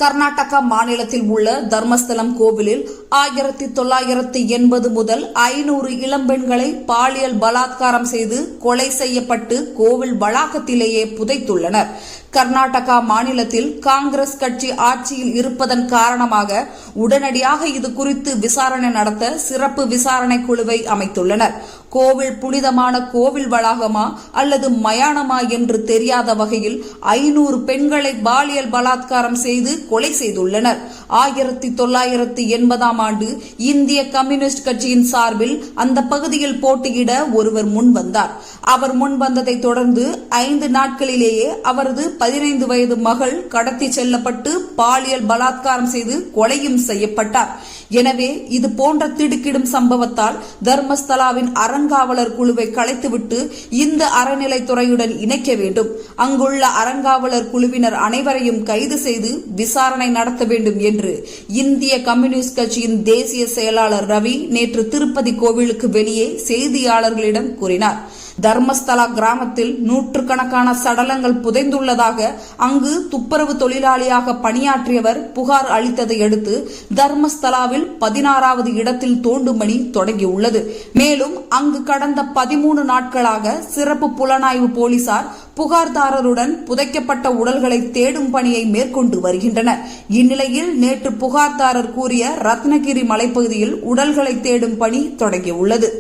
கர்நாடகா மாநிலத்தில் உள்ள தர்மஸ்தலம் கோவிலில் 1980 முதல் 500 இளம்பெண்களை பாலியல் பலாத்காரம் செய்து கொலை செய்யப்பட்டு கோவில் வளாகத்திலேயே புதைத்துள்ளனர். கர்நாடகா மாநிலத்தில் காங்கிரஸ் கட்சி ஆட்சியில் இருப்பதன் காரணமாக உடனடியாக இது குறித்து விசாரணை நடத்த சிறப்பு விசாரணை குழுவை அமைத்துள்ளனர். கோவில் புனிதமான கோவில் வளாகமா அல்லது மயானமா என்று தெரியாத வகையில் 500 பெண்களை பாலியல் பலாத்காரம் செய்து கொலை செய்துள்ளனர். 1980ஆம் ஆண்டு இந்திய கம்யூனிஸ்ட் கட்சியின் சார்பில் அந்த பகுதியில் போட்டியிட ஒருவர் முன்வந்தார். அவர் முன்வந்ததை தொடர்ந்து 5 நாட்களிலேயே அவரது 15 வயது மகள் கடத்தி செல்லப்பட்டு பாலியல் பலாத்காரம் செய்து கொலையும் செய்யப்பட்டார். எனவே இது போன்ற திடுக்கிடும் சம்பவத்தால் தர்மஸ்தலாவின் அறங்காவலர் குழுவை கலைத்துவிட்டு இந்த அறநிலைத்துறையுடன் இணைக்க வேண்டும். அங்குள்ள அறங்காவலர் குழுவினர் அனைவரையும் கைது செய்து விசாரணை நடத்த வேண்டும் என்று இந்திய கம்யூனிஸ்ட் கட்சியின் தேசிய செயலாளர் ரவி நேற்று திருப்பதி கோவிலுக்கு வெளியே செய்தியாளர்களிடம் கூறினார். தர்மஸ்தலா கிராமத்தில் நூற்றுக்கணக்கான சடலங்கள் புதைந்துள்ளதாக அங்கு துப்புரவு தொழிலாளியாக பணியாற்றியவர் புகார் அளித்ததை அடுத்து தர்மஸ்தலாவில் 16வது இடத்தில் தோண்டும் பணி தொடங்கியுள்ளது. மேலும் அங்கு கடந்த 13 நாட்களாக சிறப்பு புலனாய்வு போலீசார் புகார்தாரருடன் புதைக்கப்பட்ட உடல்களை தேடும் பணியை மேற்கொண்டு வருகின்றனர். இந்நிலையில் நேற்று புகார்தாரர் கூறிய ரத்னகிரி மலைப்பகுதியில் உடல்களை தேடும் பணி தொடங்கியுள்ளது.